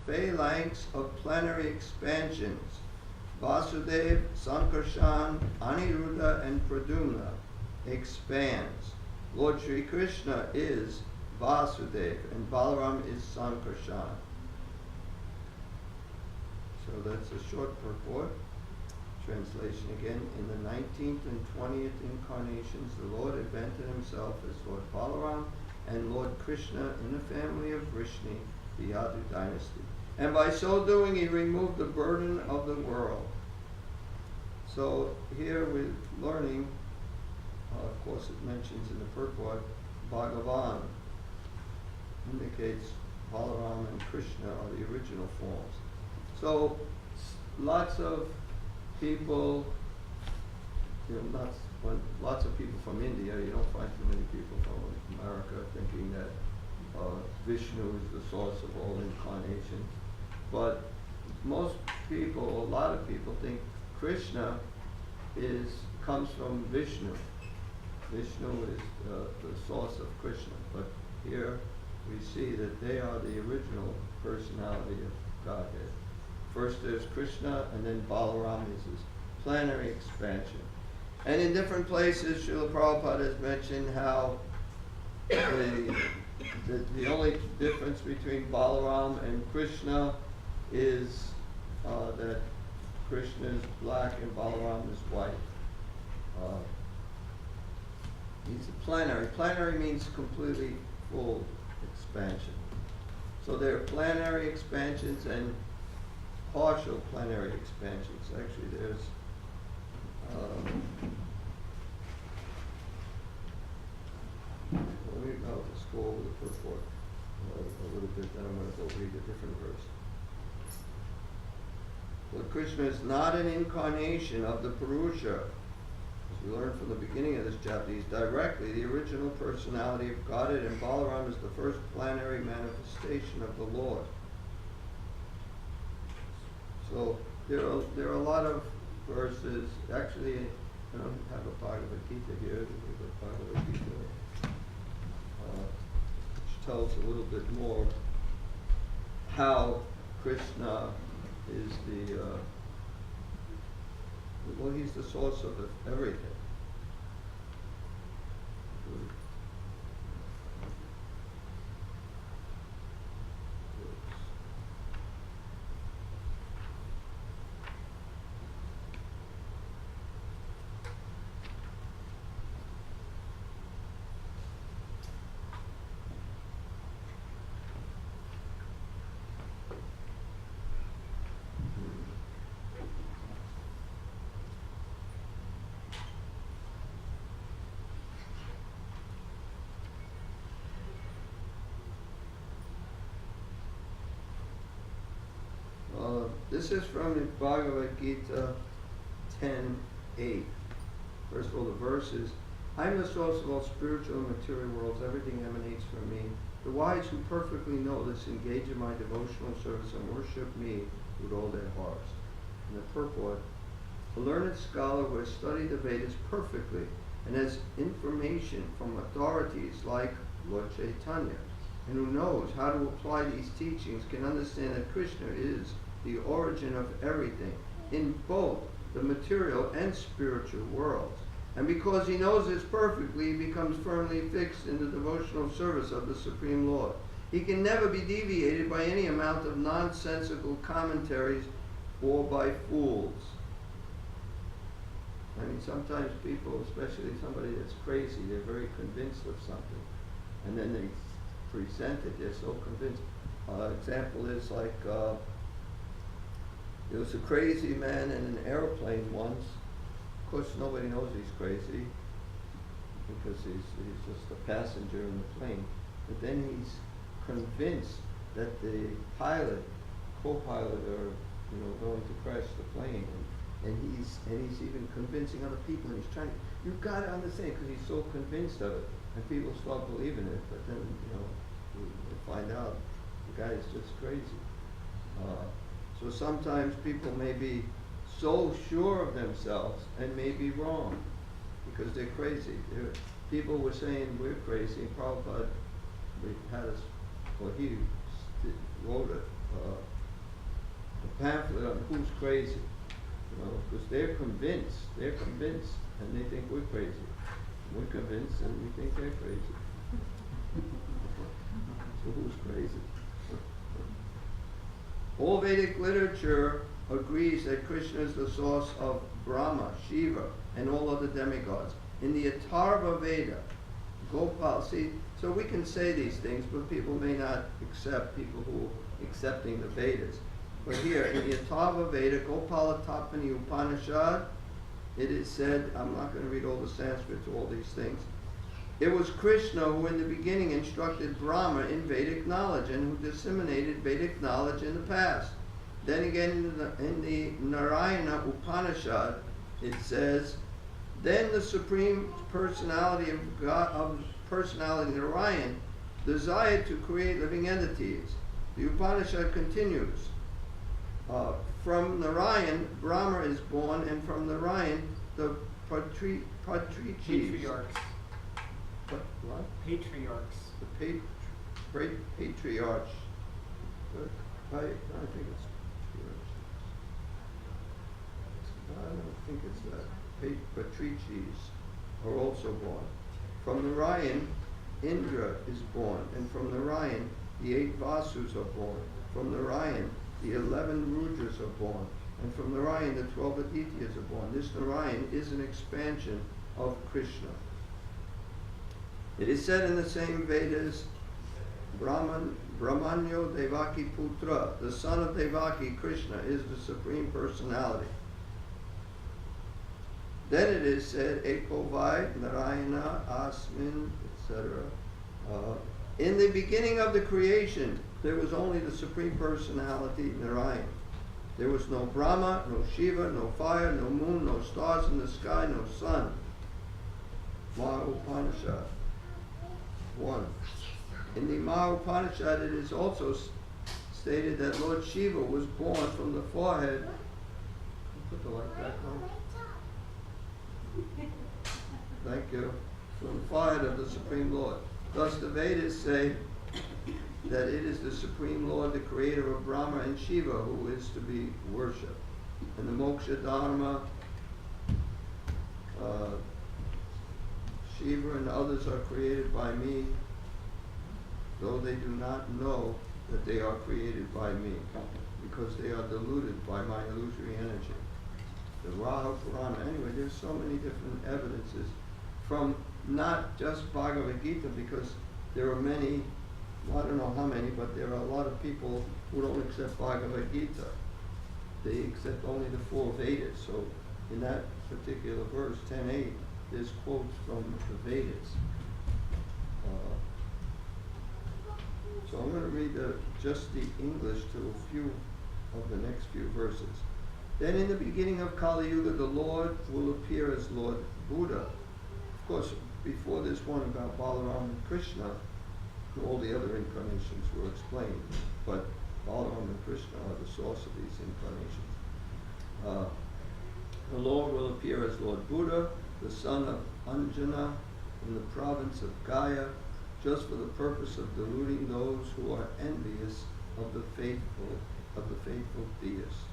phalanx of plenary expansions. Vasudev, Sankarshan, Aniruddha, and Pradyumna expands. Lord Sri Krishna is Vasudev, and Balaram is Sankarshan. So that's a short purport. Translation again. In the 19th and 20th incarnations, the Lord invented himself as Lord Balaram and Lord Krishna in the family of Vrishni, the Yadu dynasty. And by so doing, he removed the burden of the world. So here we're learning, of course it mentions in the purport, Bhagavan indicates Balaram and Krishna are the original forms. So lots of people, lots of people from India, you don't find too many people from America thinking that Vishnu is the source of all incarnations. But most people, a lot of people think Krishna comes from Vishnu. Vishnu is the source of Krishna. But here we see that they are the original personality of Godhead. First there's Krishna, and then Balaram is his plenary expansion. And in different places, Srila Prabhupada has mentioned how the only difference between Balaram and Krishna is that Krishna is black and Balaram is white. He's a plenary. Plenary means completely full expansion. So there are plenary expansions and partial plenary expansions. Actually, there's let me just go over the purport a little bit, then I'm going to go read a different verse. Lord Krishna is not an incarnation of the Purusha. As we learned from the beginning of this chapter, he's directly the original personality of Godhead, and Balaram is the first plenary manifestation of the Lord. So there are a lot of verses. Actually, I don't have a Bhagavad Gita here. There's a Bhagavad Gita which tells a little bit more how Krishna is he's the source of everything. This is from the Bhagavad Gita 10:8. First of all, the verse is, I am the source of all spiritual and material worlds. Everything emanates from me. The wise who perfectly know this engage in my devotional service and worship me with all their hearts. And the purport, a learned scholar who has studied the Vedas perfectly and has information from authorities like Lord Chaitanya, and who knows how to apply these teachings, can understand that Krishna is the origin of everything in both the material and spiritual worlds. And because he knows this perfectly, he becomes firmly fixed in the devotional service of the Supreme Lord. He can never be deviated by any amount of nonsensical commentaries or by fools. I mean, sometimes people, especially somebody that's crazy, they're very convinced of something. And then they present it, they're so convinced. Example is like, there was a crazy man in an airplane once. Of course, nobody knows he's crazy because he's just a passenger in the plane. But then he's convinced that the pilot, co-pilot, are going to crash the plane, and he's even convincing other people. And he's trying. You've got to understand, because he's so convinced of it, and people start believing it. But then you find out the guy is just crazy. So sometimes people may be so sure of themselves and may be wrong because they're crazy. People were saying we're crazy, and Prabhupada had us, he wrote pamphlet on who's crazy, you know, because they're convinced, and they think we're crazy. We're convinced and we think they're crazy. So who's crazy? All Vedic literature agrees that Krishna is the source of Brahma, Shiva, and all other demigods. In the Atharva Veda, Gopal, see, so we can say these things, but people may not accept, people who are accepting the Vedas. But here, in the Atharva Veda, Gopala Tapani Upanishad, it is said, I'm not going to read all the Sanskrit to all these things, it was Krishna who in the beginning instructed Brahma in Vedic knowledge and who disseminated Vedic knowledge in the past. Then again in the Narayana Upanishad, it says, then the Supreme Personality of God, of Personality Narayan, desired to create living entities. The Upanishad continues. From Narayan, Brahma is born, and from Narayan, the Patriarchs. What? Patriarchs. The patriarchs. I think it's patriarchs. I don't think it's that. Patriarchs are also born. From Narayan, Indra is born, and from Narayan, the 8 Vasus are born. From Narayan, the 11 Rudras are born, and from Narayan, the 12 Adityas are born. This Narayan is an expansion of Krishna. It is said in the same Vedas, Brahmanyo Devaki Putra, the son of Devaki, Krishna, is the Supreme Personality. Then it is said, Eko Vai, Narayana, Asmin, etc. In the beginning of the creation, there was only the Supreme Personality, Narayan. There was no Brahma, no Shiva, no fire, no moon, no stars in the sky, no sun. Maha Upanishad 1. In the Maha Upanishad, it is also stated that Lord Shiva was born from the forehead. Put the light back on. Thank you. From the forehead of the Supreme Lord. Thus the Vedas say that it is the Supreme Lord, the creator of Brahma and Shiva, who is to be worshipped. And the Moksha Dharma, Shiva and others are created by me, though they do not know that they are created by me, because they are deluded by my illusory energy. The Raha Purana, anyway, there's so many different evidences from not just Bhagavad Gita, because there are many, well, I don't know how many, but there are a lot of people who don't accept Bhagavad Gita. They accept only the 4 Vedas. So in that particular verse, 10.8, there's quotes from the Vedas. So I'm going to read just the English to a few of the next few verses. Then in the beginning of Kali Yuga, the Lord will appear as Lord Buddha. Of course, before this one about Balaram and Krishna, all the other incarnations were explained, but Balaram and Krishna are the source of these incarnations. The Lord will appear as Lord Buddha, the son of Anjana, in the province of Gaya, just for the purpose of deluding those who are envious of the faithful deists.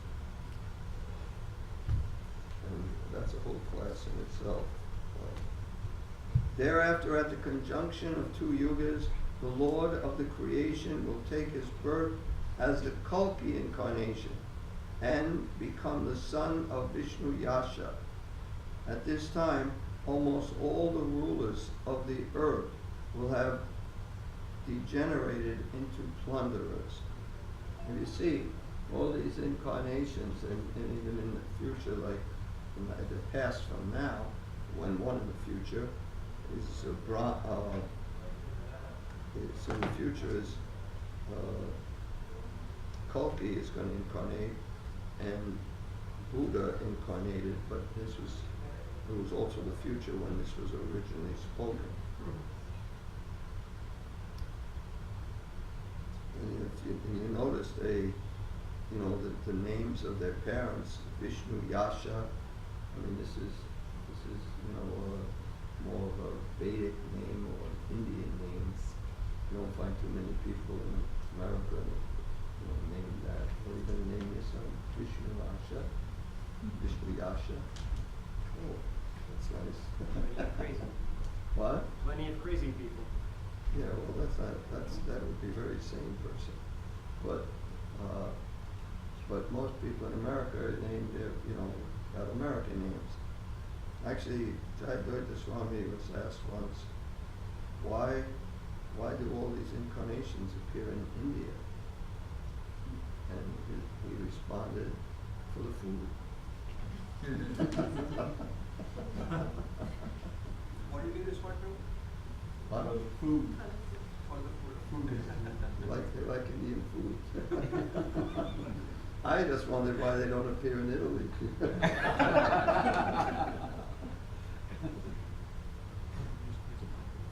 And that's a whole class in itself. Thereafter, at the conjunction of 2 yugas, the Lord of the creation will take his birth as the Kalki incarnation and become the son of Vishnu Yasha. At this time, almost all the rulers of the earth will have degenerated into plunderers. And you see, all these incarnations, and even in the future, like in the past from now, when one in the future is it's in the future is Kalki is going to incarnate, and Buddha incarnated, but it was also the future when this was originally spoken. And you notice the names of their parents, Vishnu Yasha. I mean, this is more of a Vedic name or Indian names. You don't find too many people in America named that. What are you going to name your son? Dasha. Oh, that's nice. Plenty of crazy. What? Plenty of crazy people. Yeah, well, that would be a very sane person. But most people in America are named, got American names. Actually, Jayadvaita Swami was asked once, why do all these incarnations appear in India? And he responded, for the food. What did you respond to? What? For the food. For the food. They like Indian food. I just wondered why they don't appear in Italy.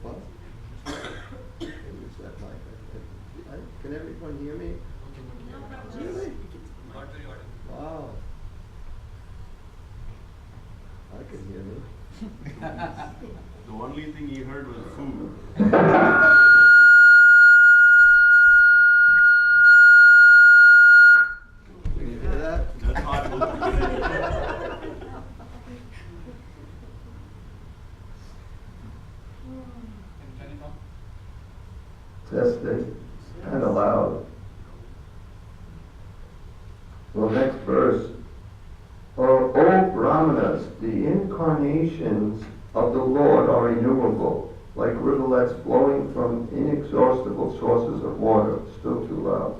What? Use that mic. Can everyone hear me? Really? Not very audible. Wow. I can hear me. The only thing he heard was food. Can you hear that? That's audible. Can you come? Testing. Kind of loud. Well, next verse. O Brahmanas, the incarnations of the Lord are innumerable, like rivulets flowing from inexhaustible sources of water. Still too loud.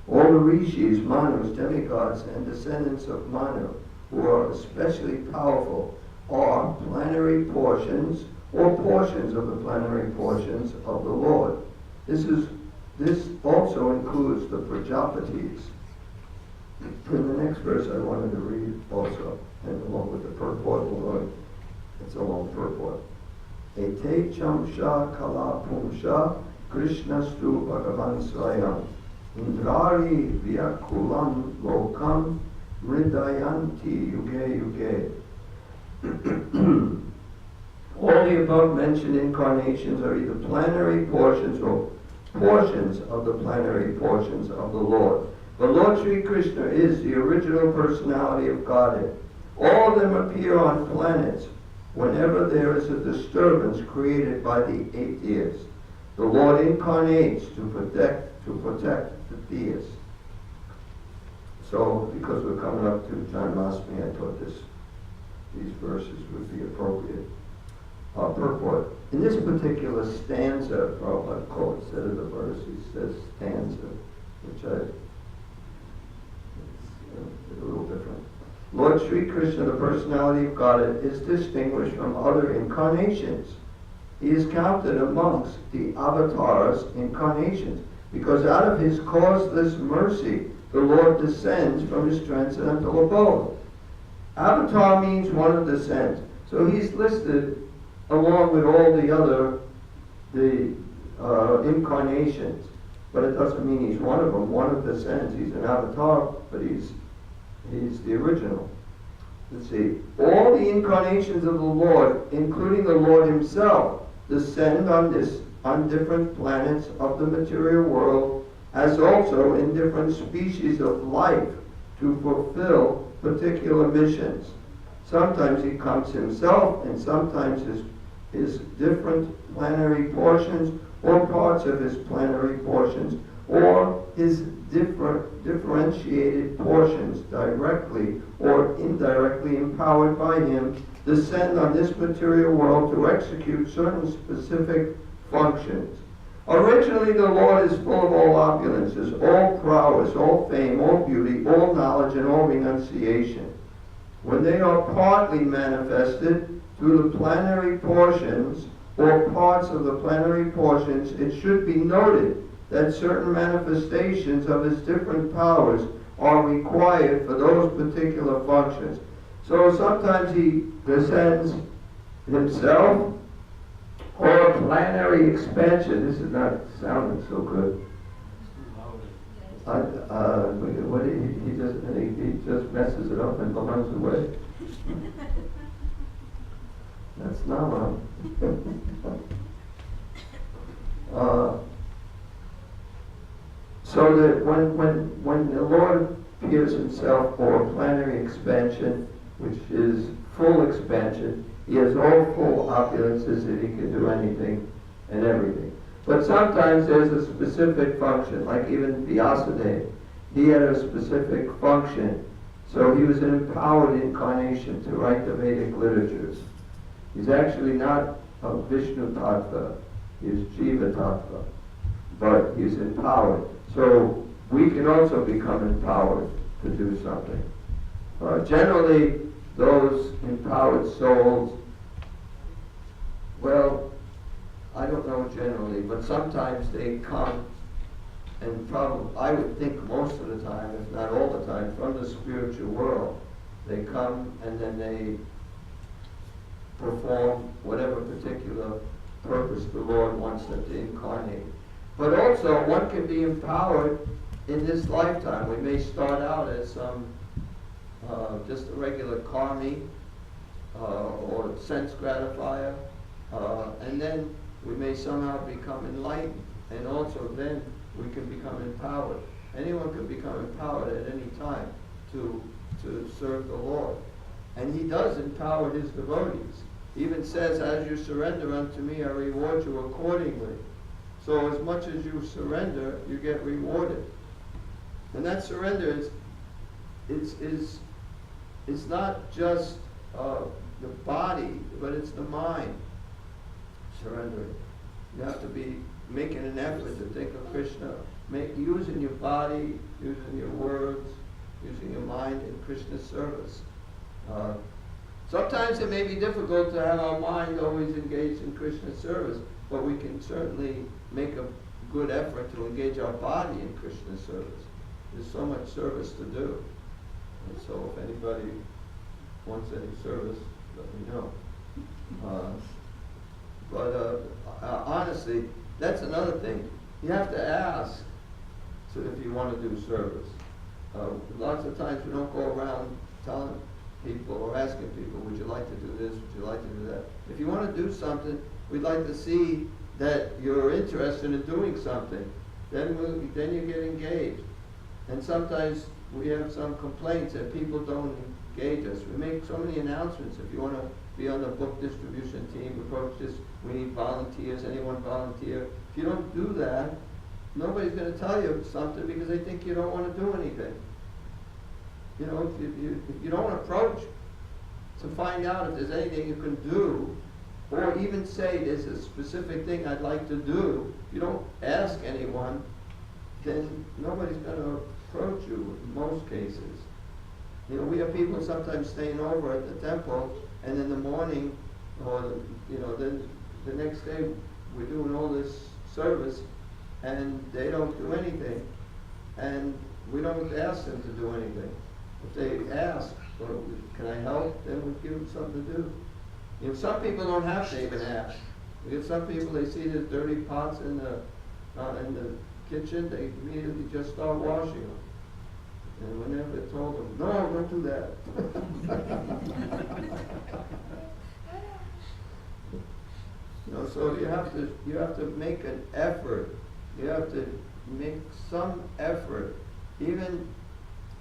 All the rishis, manus, demigods, and descendants of Manu, who are especially powerful, are plenary portions or portions of the plenary portions of the Lord. This also includes the Prajapatis. In the next verse I wanted to read also, and along with the purport, although it's a long purport. Ete chamsha kala pumsha krishnastu bhagavan swayam indrari vyakulam lokam mridayanti yuge yuge. All the above mentioned incarnations are either plenary portions or portions of the plenary portions of the Lord. But Lord Sri Krishna is the original personality of Godhead. All of them appear on planets whenever there is a disturbance created by the atheist. The Lord incarnates to protect the theist. So, because we're coming up to Janmashtami, I thought these verses would be appropriate. Purport. In this particular stanza, Prabhupada quotes instead of the verse, he says stanza, which it's a little different. Lord Sri Krishna, the personality of Godhead, is distinguished from other incarnations. He is counted amongst the avatars incarnations, because out of his causeless mercy, the Lord descends from his transcendental abode. Avatar means one who descends. So he's listed along with all the other incarnations, but it doesn't mean he's one of them. One of the descends. He's an avatar, but he's the original. Let's see. All the incarnations of the Lord, including the Lord himself, descend on different planets of the material world, as also in different species of life to fulfill particular missions. Sometimes he comes himself, and sometimes his different plenary portions, or parts of his plenary portions, or his differentiated portions, directly or indirectly empowered by him, descend on this material world to execute certain specific functions. Originally, the Lord is full of all opulences, all prowess, all fame, all beauty, all knowledge, and all renunciation. When they are partly manifested through the plenary portions or parts of the plenary portions, it should be noted that certain manifestations of his different powers are required for those particular functions. So sometimes he descends himself, or a plenary expansion. This is not sounding so good. He just messes it up and runs away. That's not wrong. So that when the Lord appears himself for planetary expansion, which is full expansion, he has all full opulences that he can do anything and everything. But sometimes there's a specific function, like even Vyasadeva. He had a specific function. So he was an empowered incarnation to write the Vedic literatures. He's actually not a Vishnu Tattva, he's Jiva Tattva, but he's empowered. So we can also become empowered to do something. Generally, those empowered souls, well, I don't know generally, but sometimes they come, and probably, I would think most of the time, if not all the time, from the spiritual world. They come and then they perform whatever particular purpose the Lord wants them to incarnate. But also, one can be empowered in this lifetime. We may start out as just a regular karmi or sense gratifier, and then we may somehow become enlightened, and also then we can become empowered. Anyone can become empowered at any time to serve the Lord. And he does empower his devotees. He even says, as you surrender unto me, I reward you accordingly. So as much as you surrender, you get rewarded. And that surrender is not just the body, but it's the mind surrendering. You have to be making an effort to think of Krishna, using your body, using your words, using your mind in Krishna's service. Sometimes it may be difficult to have our mind always engaged in Krishna's service, but we can certainly make a good effort to engage our body in Krishna's service. There's so much service to do. And so if anybody wants any service, let me know. Honestly, that's another thing. You have to ask if you want to do service. Lots of times we don't go around telling people or asking people, would you like to do this, would you like to do that? If you want to do something, we'd like to see that you're interested in doing something. Then you get engaged. And sometimes we have some complaints that people don't engage us. We make so many announcements. If you want to be on the book distribution team, approach this, we need volunteers, anyone volunteer. If you don't do that, nobody's going to tell you something because they think you don't want to do anything. You know, if you don't approach to find out if there's anything you can do, or even say there's a specific thing I'd like to do, if you don't ask anyone, then nobody's going to approach you in most cases. You know, we have people sometimes staying over at the temple, and in the morning, or then the next day, we're doing all this service, and they don't do anything, and we don't ask them to do anything. If they ask, well, can I help? Then we give them something to do. You know, some people don't have to even ask. We get some people, they see there's dirty pots in the kitchen, they immediately just start washing them. And whenever they told them, no, don't do that. You know, so you have to make an effort. You have to make some effort, even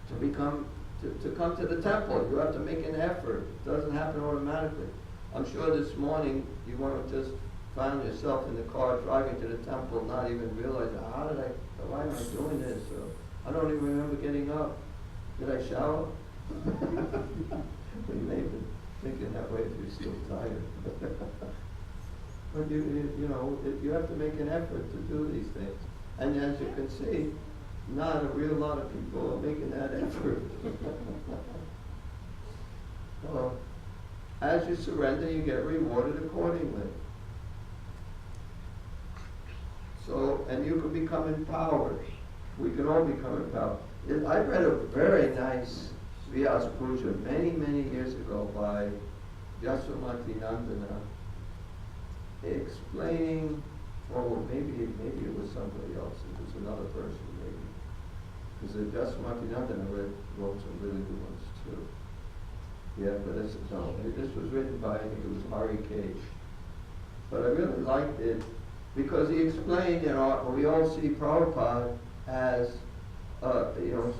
to come to the temple. You have to make an effort. It doesn't happen automatically. I'm sure this morning you want to just find yourself in the car driving to the temple, not even realizing, why am I doing this? Or, I don't even remember getting up. Did I shower? Well, you may have been thinking that way if you're still tired. But you have to make an effort to do these things. And as you can see, not a real lot of people are making that effort. So, as you surrender, you get rewarded accordingly. So, and you can become empowered. We can all become empowered. I read a very nice Vyas Puja many, many years ago by Yasomati Nandana, explaining, or maybe it was somebody else, it was another person maybe. Because Yasomati Nandana wrote some really good ones too. Yeah, but this was written by, I think it was Hari K. But I really liked it because he explained, we all see Prabhupada as,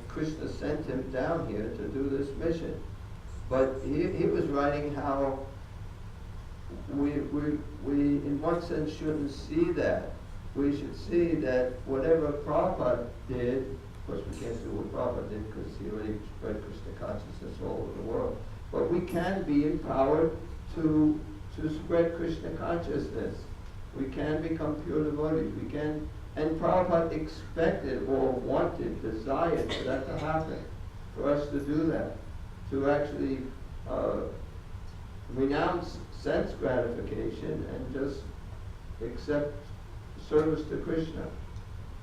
Krishna sent him down here to do this mission. But he was writing how we in one sense shouldn't see that. We should see that whatever Prabhupada did, of course we can't do what Prabhupada did because he already spread Krishna consciousness all over the world. But we can be empowered to spread Krishna consciousness. We can become pure devotees. We can, and Prabhupada expected or wanted, desired for that to happen, for us to do that, to actually renounce sense gratification and just accept service to Krishna.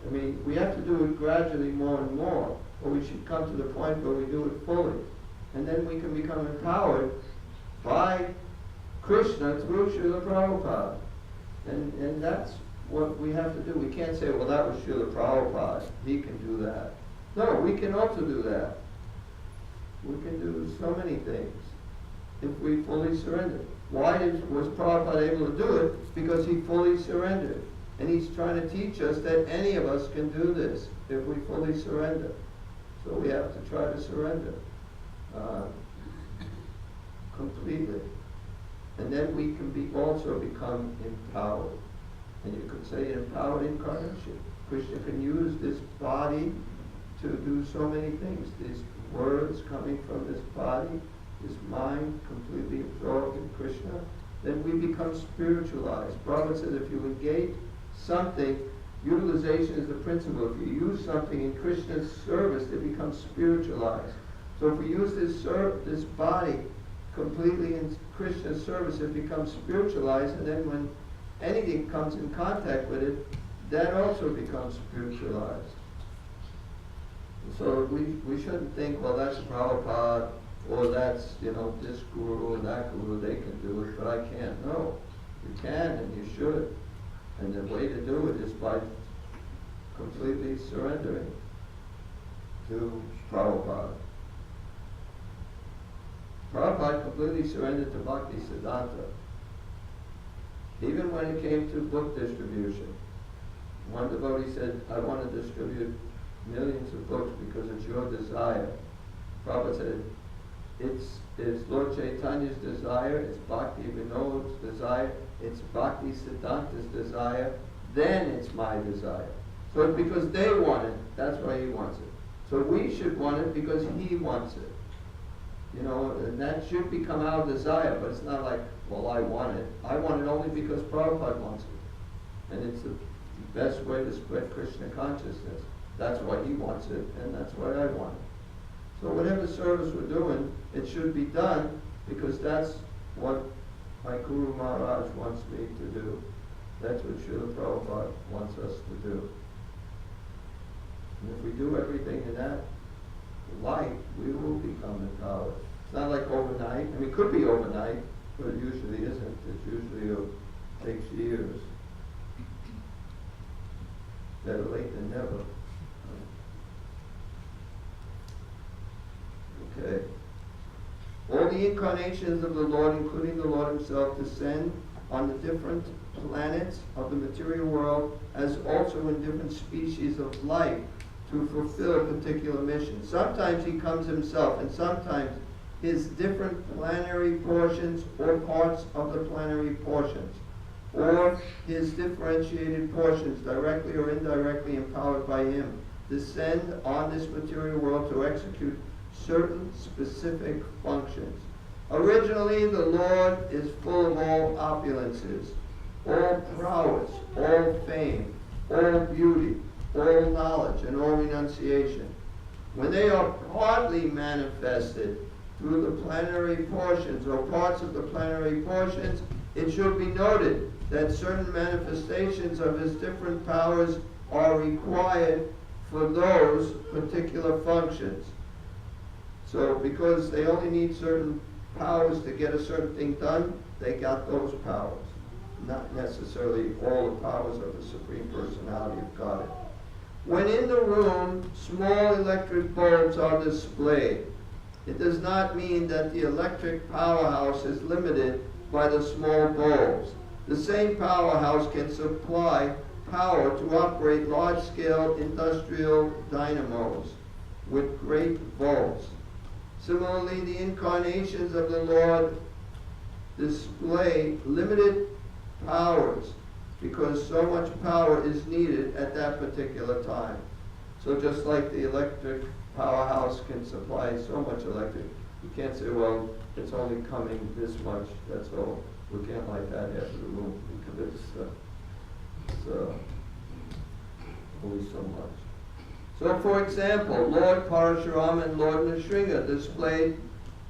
I mean, we have to do it gradually more and more, but we should come to the point where we do it fully. And then we can become empowered by Krishna through Srila Prabhupada. And that's what we have to do. We can't say, well, that was Srila Prabhupada. He can do that. No, we can also do that. We can do so many things if we fully surrender. Why was Prabhupada able to do it? Because he fully surrendered. And he's trying to teach us that any of us can do this if we fully surrender. So we have to try to surrender completely. And then we can also become empowered. And you could say an empowered incarnation. Krishna can use this body to do so many things. These words coming from this body, his mind completely absorbed in Krishna, then we become spiritualized. Prabhupada says if you engage something, utilization is the principle. If you use something in Krishna's service, it becomes spiritualized. So if we use this body completely in Krishna's service, it becomes spiritualized, and then when anything comes in contact with it, that also becomes spiritualized. So we shouldn't think, well, that's Prabhupada, or that's, this guru or that guru, they can do it, but I can't. No, you can and you should. And the way to do it is by completely surrendering to Prabhupada. Prabhupada completely surrendered to Bhakti Siddhanta. Even when it came to book distribution, one devotee said, I want to distribute millions of books because it's your desire. Prabhupada said, it's Lord Chaitanya's desire, it's Bhakti Vinod's desire, it's Bhakti Siddhanta's desire, then it's my desire. So it's because they want it, that's why he wants it. So we should want it because he wants it. And that should become our desire, but it's not like, well, I want it. I want it only because Prabhupada wants it. And it's the best way to spread Krishna consciousness. That's why he wants it, and that's why I want it. So whatever service we're doing, it should be done because that's what my Guru Maharaj wants me to do. That's what Srila Prabhupada wants us to do. And if we do everything in that light, we will become empowered. It's not like overnight. I mean, it could be overnight, but it usually isn't. It usually takes years. Better late than never. Okay. All the incarnations of the Lord, including the Lord himself, descend on the different planets of the material world as also in different species of life to fulfill particular missions. Sometimes he comes himself, and sometimes his different planetary portions or parts of the planetary portions, or his differentiated portions, directly or indirectly empowered by him, descend on this material world to execute certain specific functions. Originally, the Lord is full of all opulences, all prowess, all fame, all beauty, all knowledge, and all renunciation. When they are partly manifested through the planetary portions or parts of the planetary portions, it should be noted that certain manifestations of his different powers are required for those particular functions. So because they only need certain powers to get a certain thing done, they got those powers. Not necessarily all the powers of the Supreme Personality of Godhead. When in the room, small electric bulbs are displayed. It does not mean that the electric powerhouse is limited by the small bulbs. The same powerhouse can supply power to operate large-scale industrial dynamos with great volts. Similarly, the incarnations of the Lord display limited powers because so much power is needed at that particular time. So just like the electric powerhouse can supply so much electric, you can't say, well, it's only coming this much, that's all. We can't light that half of the room because it's only so much. So for example, Lord Parashuram and Lord Nrsinga displayed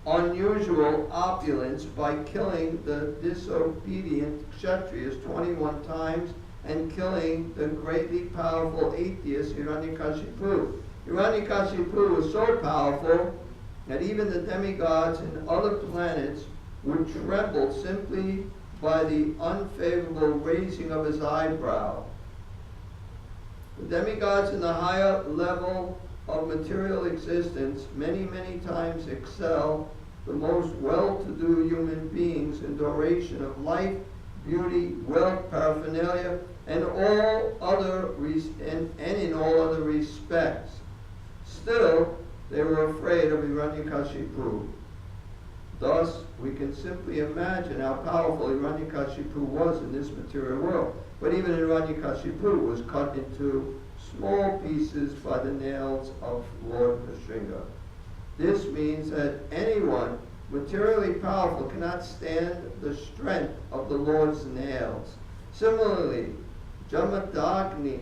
unusual opulence by killing the disobedient Kshatriyas 21 times and killing the greatly powerful atheist Hiranyakashipu. Hiranyakashipu was so powerful that even the demigods in other planets would tremble simply by the unfavorable raising of his eyebrow. The demigods in the higher level of material existence many, many times excel the most well-to-do human beings in duration of life, beauty, wealth, paraphernalia, and in all other respects. Still, they were afraid of Hiranyakashipu. Thus, we can simply imagine how powerful Hiranyakashipu was in this material world. But even Hiranyakashipu was cut into small pieces by the nails of Lord Nrsinga. This means that anyone materially powerful cannot stand the strength of the Lord's nails. Similarly, Jamadagnya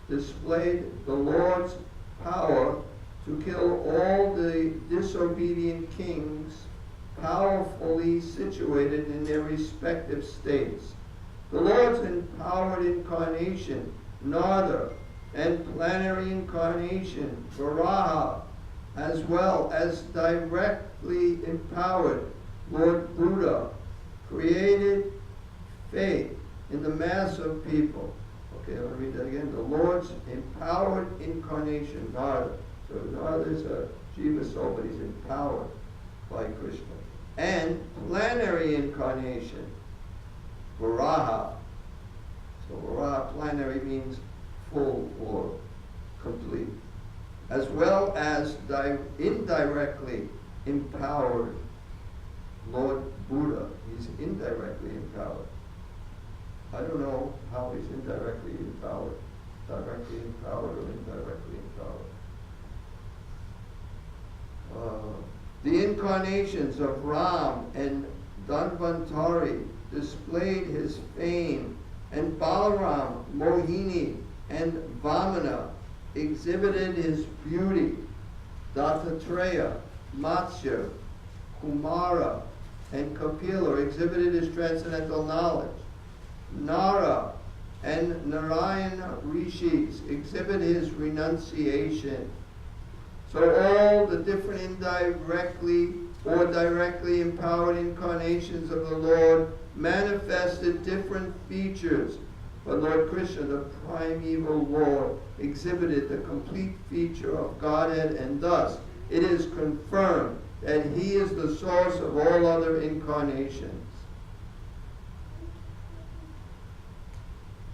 displayed the Lord's power to kill all the disobedient kings powerfully situated in their respective states. The Lord's empowered incarnation, Narada, and planetary incarnation, Varaha, as well as directly empowered Lord Buddha, created faith in the mass of people. Okay, I'll read that again. The Lord's empowered incarnation, Narada. So Narada is a Jiva soul, but he's empowered by Krishna. And planetary incarnation, Varaha. So Varaha, planetary means full or complete. As well as indirectly empowered Lord Buddha. He's indirectly empowered. I don't know how he's indirectly empowered. Directly empowered or indirectly empowered. The incarnations of Ram and Dhanvantari displayed his fame, and Balaram, Mohini, and Vamana exhibited his beauty. Dattatreya, Matsya, Kumara, and Kapila exhibited his transcendental knowledge. Nara and Narayana Rishis exhibit his renunciation. So all the different indirectly or directly empowered incarnations of the Lord manifested different features. But Lord Krishna, the primeval Lord, exhibited the complete feature of Godhead, and thus it is confirmed that he is the source of all other incarnations.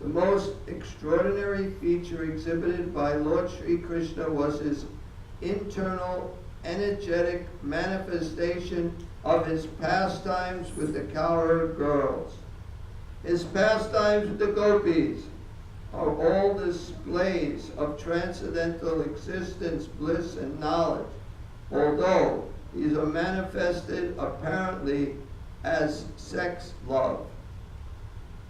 The most extraordinary feature exhibited by Lord Sri Krishna was his internal energetic manifestation of his pastimes with the cowherd girls. His pastimes with the gopis are all displays of transcendental existence, bliss, and knowledge, although these are manifested apparently as sex love.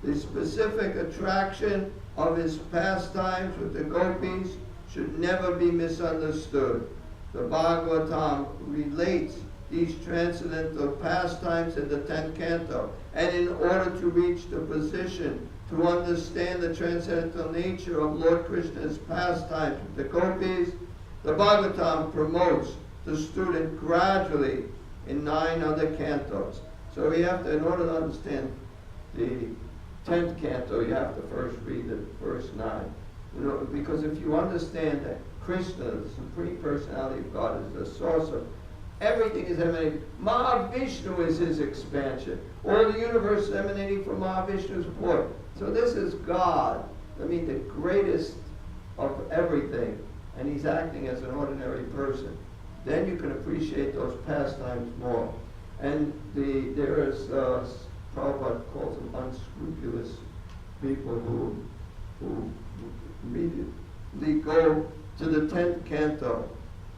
The specific attraction of his pastimes with the gopis should never be misunderstood. The Bhagavatam relates these transcendental pastimes in the 10th canto, and in order to reach the position to understand the transcendental nature of Lord Krishna's pastimes with the gopis, the Bhagavatam promotes the student gradually in 9 other cantos. So we have to, in order to understand the 10th canto, you have to first read the first 9. You know, because if you understand that Krishna, the Supreme Personality of God, is the source of everything, is emanating. Mahavishnu is his expansion. All the universe is emanating from Mahavishnu's port. So this is God, I mean the greatest of everything, and he's acting as an ordinary person. Then you can appreciate those pastimes more. And there is, Prabhupada calls them unscrupulous people who immediately go to the 10th canto,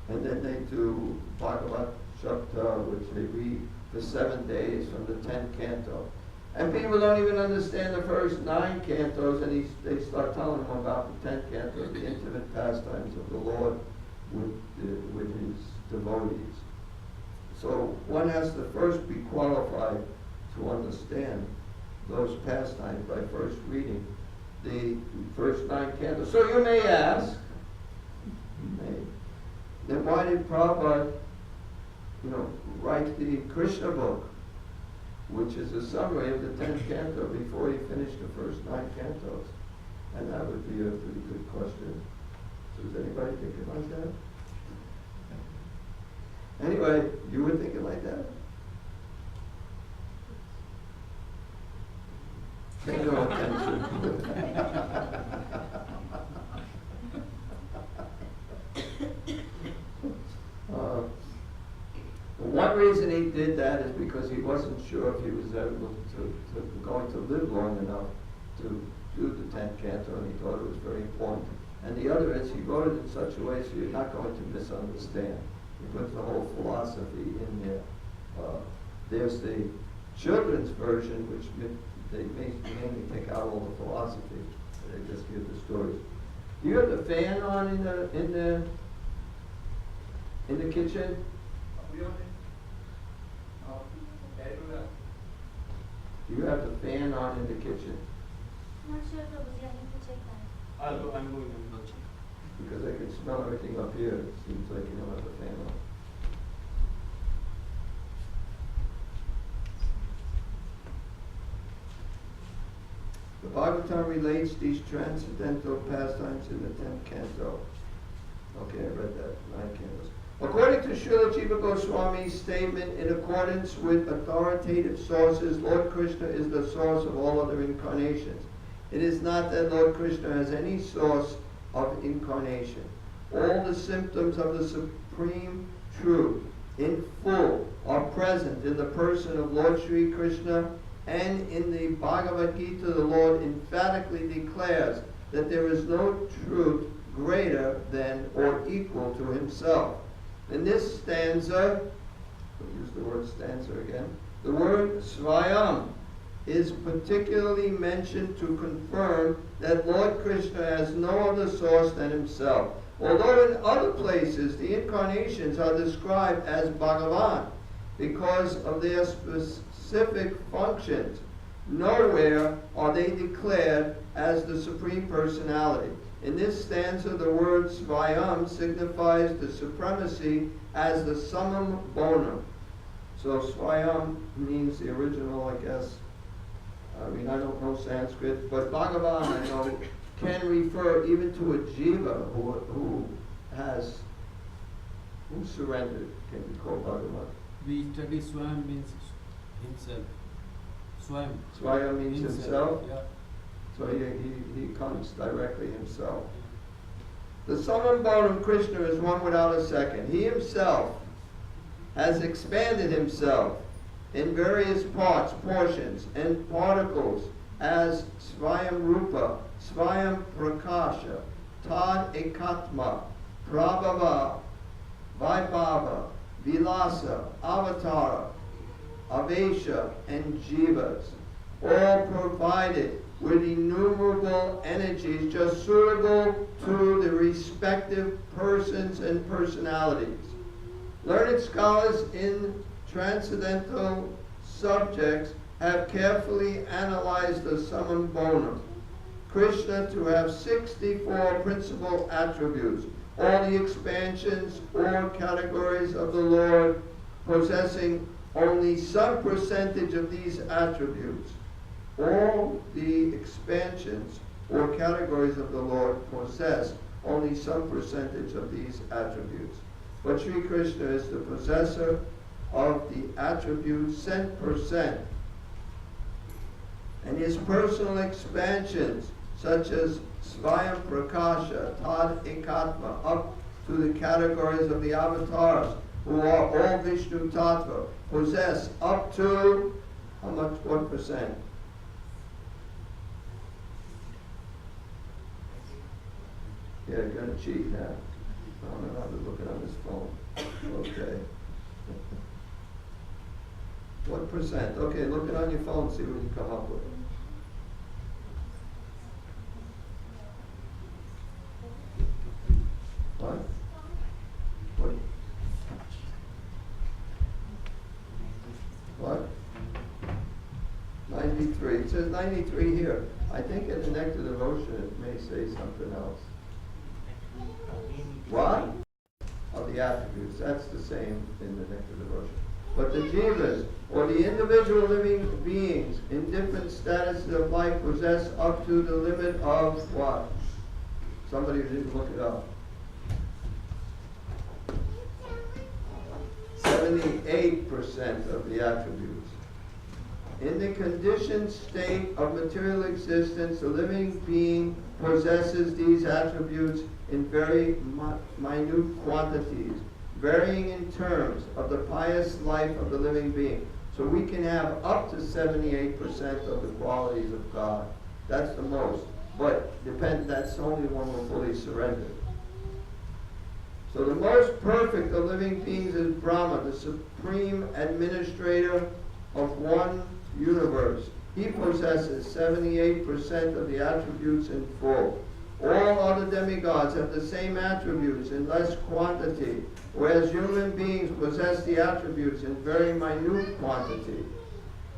and then they do Bhagavad Gita, which they read for 7 days from the 10th canto. And people don't even understand the first 9 cantos, and they start telling them about the 10th canto, the intimate pastimes of the Lord with his devotees. So one has to first be qualified to understand those pastimes by first reading the first 9 cantos. So you may ask, then why did Prabhupada, write the Krishna book, which is a summary of the 10th canto before he finished the first 9 cantos? And that would be a pretty good question. So is anybody thinking like that? Anyway, you were thinking like that? Pay no attention. One reason he did that is because he wasn't sure if he was going to live long enough to do the 10th canto, and he thought it was very important. And the other is he wrote it in such a way so you're not going to misunderstand. He puts the whole philosophy in there. There's the children's version, which they mainly take out all the philosophy. They just give the stories. Do you have the fan on in the kitchen? Do you have the fan on in the kitchen? Not sure, Prabhuji, I need to check that. I'm going to check. Because I can smell everything up here. It seems like you don't have the fan on. The Bhagavatam relates these transcendental pastimes in the 10th canto. Okay, I read that, 9 cantos. According to Srila Jiva Goswami's statement, in accordance with authoritative sources, Lord Krishna is the source of all other incarnations. It is not that Lord Krishna has any source of incarnation. All the symptoms of the Supreme Truth in full are present in the person of Lord Sri Krishna, and in the Bhagavad Gita the Lord emphatically declares that there is no truth greater than or equal to himself. In this stanza, we'll use the word stanza again, the word Svayam is particularly mentioned to confirm that Lord Krishna has no other source than himself. Although in other places the incarnations are described as Bhagavan because of their specific functions, nowhere are they declared as the Supreme Personality. In this stanza, the word Svayam signifies the supremacy as the summum bonum. So Svayam means the original, I guess. I mean, I don't know Sanskrit, but Bhagavan, I know, can refer even to a jiva who surrendered, can be called Bhagavan. We study Swam means himself. Swam. Swayam means himself. Yeah. So he comes directly himself. The summum bonum Krishna is one without a second. He himself has expanded himself in various parts, portions, and particles as Svayam Rupa, Svayam Prakasha, Tad Ekatma, Prabhava, Vaibhava, Vilasa, Avatara, Avesha, and Jivas, all provided with innumerable energies just suitable to the respective persons and personalities. Learned scholars in transcendental subjects have carefully analyzed the summum bonum, Krishna to have 64 principal attributes, all the expansions or categories of the Lord possessing only some percentage of these attributes. All the expansions or categories of the Lord possess only some percentage of these attributes. But Sri Krishna is the possessor of the attribute 100%. and his personal expansions, such as Svayam Prakasha, Tad Ekatma, up to the categories of the avatars, who are all Vishnu Tattva, possess up to, how much, what percent? Yeah, you're gonna cheat now. I don't know how to look it on this phone. Okay. What percent? Okay, look it on your phone, see what you come up with. What? What? What? 93. It says 93 here. I think in the Nectar Devotion it may say something else. What? Of the attributes. That's the same in the Nectar Devotion. But the jivas, or the individual living beings in different statuses of life, possess up to the limit of what? Somebody didn't look it up. 78% of the attributes. In the conditioned state of material existence, the living being possesses these attributes in very minute quantities, varying in terms of the pious life of the living being. So we can have up to 78% of the qualities of God. That's the most. But that's only when we're fully surrendered. So the most perfect of living beings is Brahma, the supreme administrator of one universe. He possesses 78% of the attributes in full. All other demigods have the same attributes in less quantity, whereas human beings possess the attributes in very minute quantity.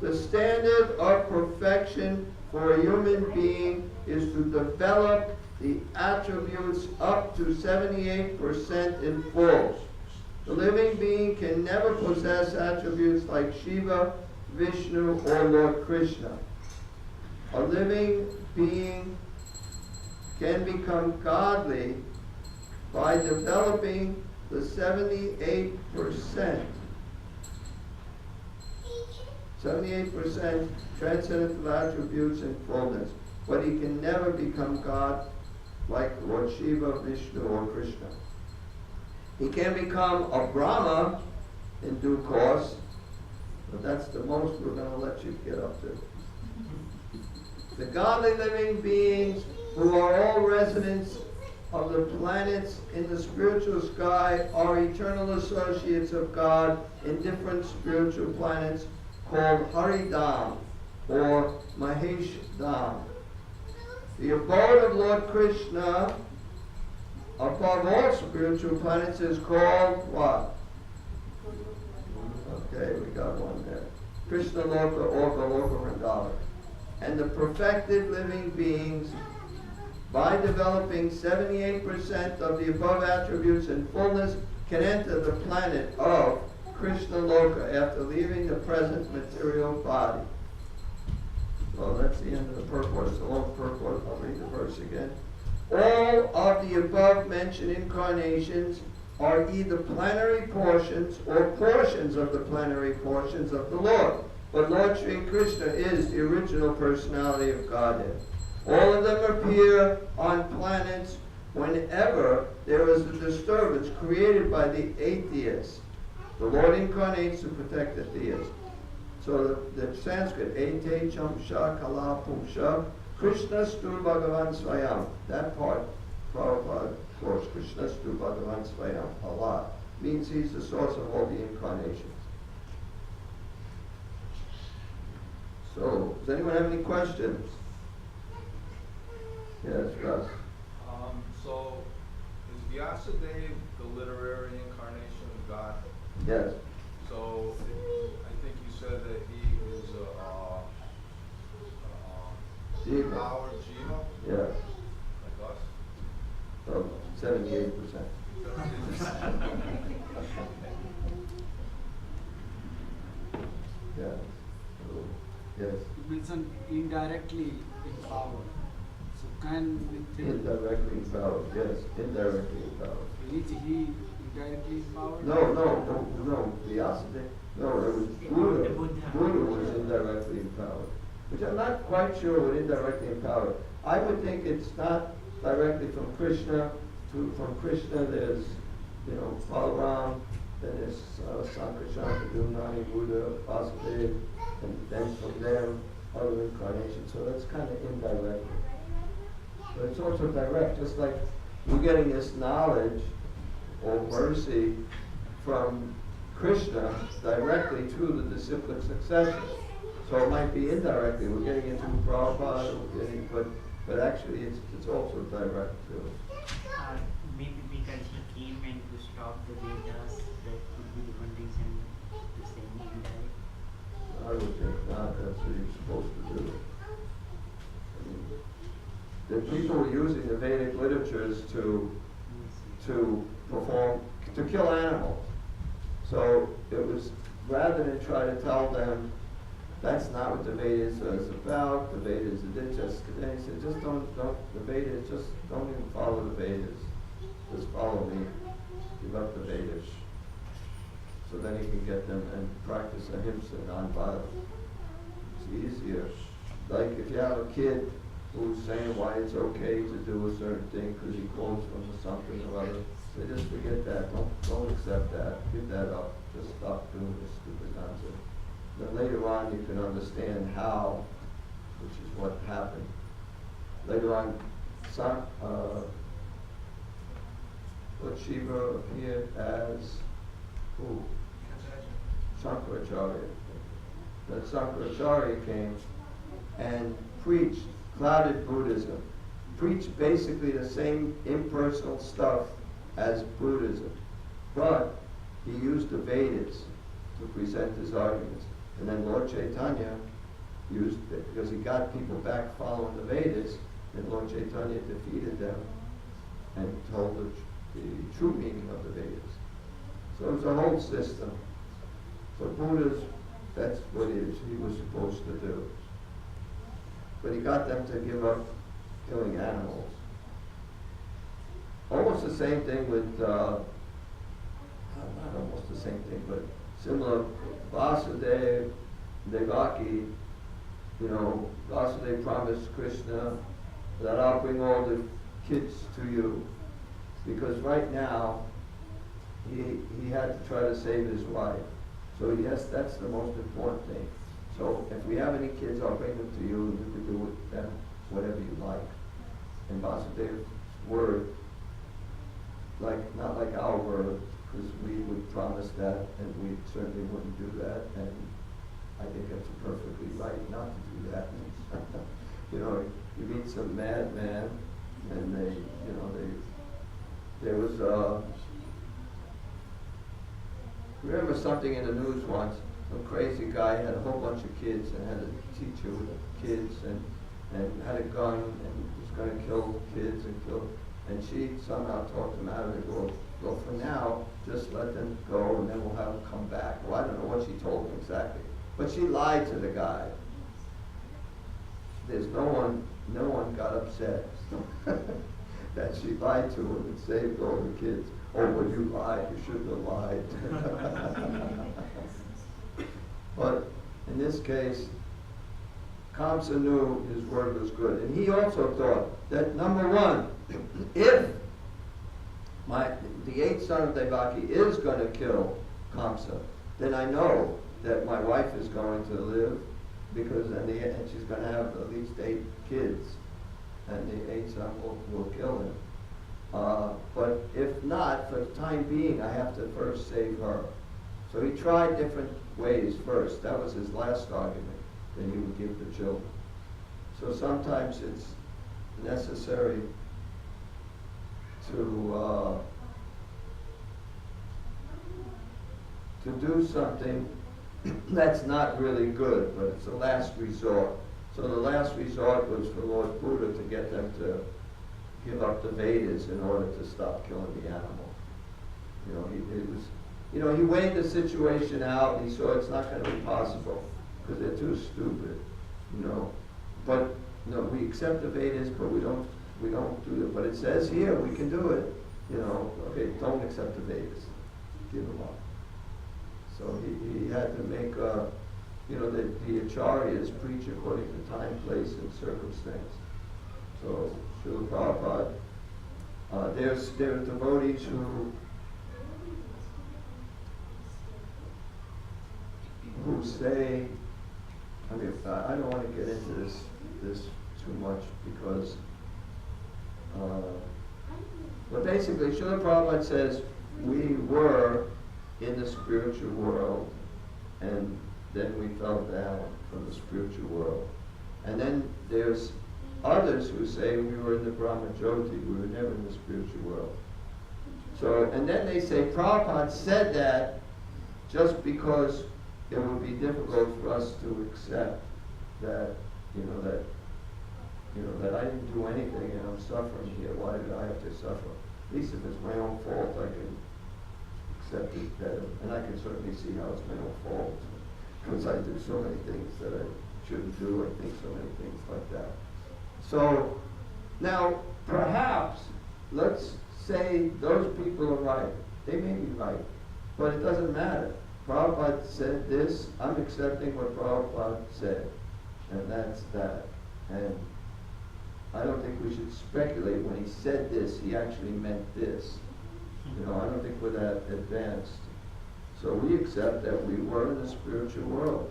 The standard of perfection for a human being is to develop the attributes up to 78% in full. The living being can never possess attributes like Shiva, Vishnu, or Lord Krishna. A living being can become godly by developing the 78%. 78% transcendental attributes in fullness. But he can never become God like Lord Shiva, Vishnu, or Krishna. He can become a Brahma in due course, but that's the most we're going to let you get up to. The godly living beings, who are all residents of the planets in the spiritual sky, are eternal associates of God in different spiritual planets called Haridam or Maheshdam. The abode of Lord Krishna above all spiritual planets is called what? Okay, we got one there. Krishna Loka or Goloka Vrindavana. And the perfected living beings, by developing 78% of the above attributes in fullness, can enter the planet of Krishna Loka after leaving the present material body. Well, that's the end of the purport. It's a long purport. I'll read the verse again. All of the above mentioned incarnations are either plenary portions or portions of the plenary portions of the Lord. But Lord Sri Krishna is the original personality of Godhead. All of them appear on planets whenever there is a disturbance created by the atheist. The Lord incarnates to protect the theist. So the Sanskrit, Ete Chamsha Kala Pumsha, Krishna Stu Bhagavan Swayam. That part, Prabhupada quotes Krishna Stu Bhagavan Swayam a lot. Means he's the source of all the incarnations. So, does anyone have any questions? Yes, Russ. So, is Vyasadeva the literary incarnation of God? Yes. So, I think you said that he is Jiva. power Jiva, Yes. like us. So 78%. Yeah. So, yes. It means indirectly in power. So can with Indirectly empowered, yes. Indirectly empowered. is he indirectly in power? No. Vyasadeva. No, it was Buddha. Buddha was indirectly empowered. which I'm not quite sure what indirectly empower. I would think it's not directly from Krishna. From Krishna, there's, Balaram, then there's Sankarshan, Nani, Buddha, Vasudev, and then from them, other incarnations. So that's kind of indirect. But it's also direct, just like we're getting this knowledge or mercy from Krishna directly through the disciplic succession. So it might be indirectly. We're getting into Prabhupada, but actually it's also direct too. Maybe because he came and to stop the Vedas, that could be the one reason to say indirect. I would think not. That's what you're supposed to do. The people were using the Vedic literatures to perform, to kill animals. So it was, rather than try to tell them that's not what the Vedas is about, the Vedas are just, they said just don't, the Vedas, just don't even follow the Vedas. Just follow me. Give up the Vedas. So then he can get them and practice ahimsa, non-violence. It's easier. Like if you have a kid who's saying why it's okay to do a certain thing because he quotes from something or other, so just forget that. Don't accept that. Give that up. Just stop doing this stupid nonsense. Then later on you can understand how, which is what happened. Later on, Lord Shiva appeared as who? Shankaracharya. That Shankaracharya came and preached clouded Buddhism. Preached basically the same impersonal stuff as Buddhism. But he used the Vedas to present his arguments. And then Lord Chaitanya used it because he got people back following the Vedas, and Lord Chaitanya defeated them and told the true meaning of the Vedas. So it was a whole system. So Buddha's, that's what he was supposed to do. But he got them to give up killing animals. Almost the same thing with, not almost the same thing, but similar. Vasudeva, Devaki, Vasudeva promised Krishna that I'll bring all the kids to you. Because right now, he had to try to save his wife. So yes, that's the most important thing. So if we have any kids, I'll bring them to you, and you can do with them whatever you like. And Vasudeva's word, not like our word, because we would promise that, and we certainly wouldn't do that, and I think it's perfectly right not to do that. You meet some madman, and there was remember something in the news once, some crazy guy had a whole bunch of kids and had a teacher with kids and had a gun and was going to kill kids and she somehow talked him out of it. Well, for now, just let them go and then we'll have them come back. Well, I don't know what she told him exactly, but she lied to the guy. There's no one got upset that she lied to him and saved all the kids. Oh, well, you lied. You shouldn't have lied. But in this case, Kamsa knew his word was good. And he also thought that, number one, if the eighth son of Devaki is going to kill Kamsa, then I know that my wife is going to live because and she's going to have at least 8 kids. And the eighth son will kill him. But if not, for the time being, I have to first save her. So he tried different ways first. That was his last argument, that he would give the children. So sometimes it's necessary to do something that's not really good, but it's a last resort. So the last resort was for Lord Buddha to get them to give up the Vedas in order to stop killing the animal. He weighed the situation out and he saw it's not going to be possible because they're too stupid, But we accept the Vedas, but we don't do it. But it says here we can do it. Okay, don't accept the Vedas. Give them up. So he had to make the acharyas preach according to time, place, and circumstance. So, Srila Prabhupada, there's devotees who say, I mean, I don't want to get into this too much because, but basically, Srila Prabhupada says we were in the spiritual world, and then we fell down from the spiritual world. And then there's others who say we were in the Brahma Jyoti, we were never in the spiritual world. So, and then they say Prabhupada said that just because it would be difficult for us to accept that, that I didn't do anything and I'm suffering here. Why did I have to suffer? At least if it's my own fault, I can accept it better. And I can certainly see how it's my own fault, because I do so many things that I shouldn't do. I think so many things like that. So, now, perhaps, let's say those people are right. They may be right, but it doesn't matter. Prabhupada said this, I'm accepting what Prabhupada said, and that's that. And I don't think we should speculate when he said this, he actually meant this. I don't think we're that advanced. So we accept that we were in the spiritual world